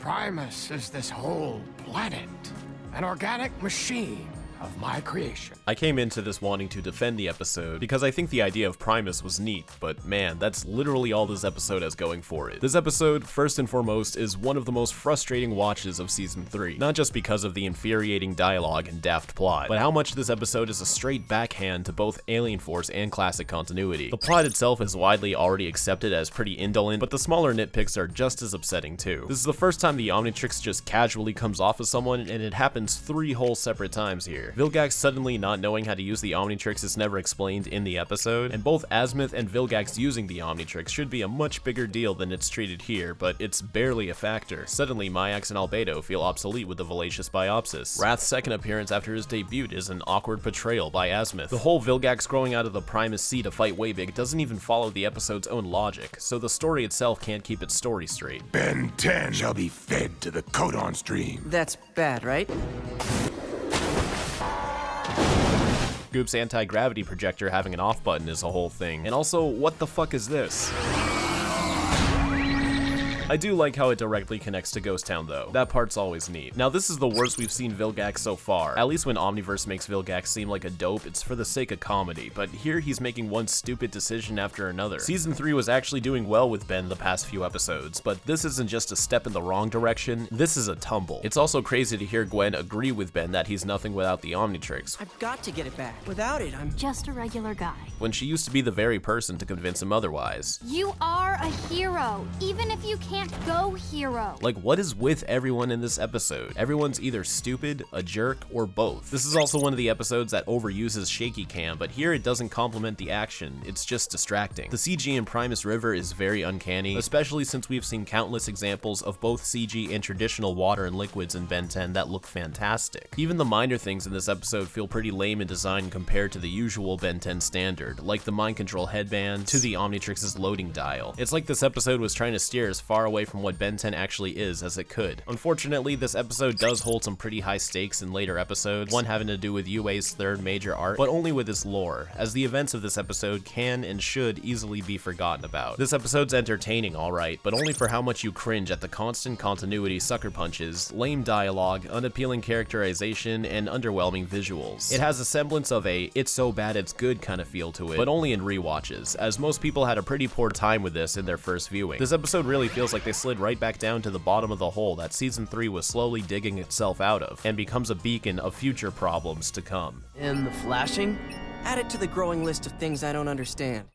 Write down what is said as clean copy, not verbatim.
Primus is this whole planet, an organic machine of my creation. I came into this wanting to defend the episode because I think the idea of Primus was neat, but man, that's literally all this episode has going for it. This episode, first and foremost, is one of the most frustrating watches of Season 3, not just because of the infuriating dialogue and daft plot, but how much this episode is a straight backhand to both Alien Force and classic continuity. The plot itself is widely already accepted as pretty indolent, but the smaller nitpicks are just as upsetting too. This is the first time the Omnitrix just casually comes off of someone, and it happens 3 whole separate times here. Vilgax suddenly not knowing how to use the Omnitrix is never explained in the episode, and both Azimuth and Vilgax using the Omnitrix should be a much bigger deal than it's treated here, but it's barely a factor. Suddenly, Myax and Albedo feel obsolete with the Valacious Biopsis. Wrath's second appearance after his debut is an awkward portrayal by Azimuth. The whole Vilgax growing out of the Primus Sea to fight Waybig doesn't even follow the episode's own logic, so the story itself can't keep its story straight. Ben 10 shall be fed to the codon stream. That's bad, right? Goop's anti-gravity projector having an off button is a whole thing. And also, what the fuck is this? I do like how it directly connects to Ghost Town though. That part's always neat. Now this is the worst we've seen Vilgax so far. At least when Omniverse makes Vilgax seem like a dope, it's for the sake of comedy, but here he's making one stupid decision after another. Season 3 was actually doing well with Ben the past few episodes, but this isn't just a step in the wrong direction, this is a tumble. It's also crazy to hear Gwen agree with Ben that he's nothing without the Omnitrix. I've got to get it back. Without it, I'm just a regular guy. When she used to be the very person to convince him otherwise. You are a hero, even if you can't go hero. Like, what is with everyone in this episode? Everyone's either stupid, a jerk, or both. This is also one of the episodes that overuses shaky cam, but here it doesn't complement the action, it's just distracting. The CG in Primus River is very uncanny, especially since we've seen countless examples of both CG and traditional water and liquids in Ben 10 that look fantastic. Even the minor things in this episode feel pretty lame in design compared to the usual Ben 10 standard, like the mind control headband to the Omnitrix's loading dial. It's like this episode was trying to steer as far away from what Ben 10 actually is as it could. Unfortunately, this episode does hold some pretty high stakes in later episodes, one having to do with UA's third major arc, but only with its lore, as the events of this episode can and should easily be forgotten about. This episode's entertaining, alright, but only for how much you cringe at the constant continuity sucker punches, lame dialogue, unappealing characterization, and underwhelming visuals. It has a semblance of a it's so bad it's good kind of feel to it, but only in rewatches, as most people had a pretty poor time with this in their first viewing. This episode really feels like they slid right back down to the bottom of the hole that Season 3 was slowly digging itself out of, and becomes a beacon of future problems to come. And the flashing? Add it to the growing list of things I don't understand.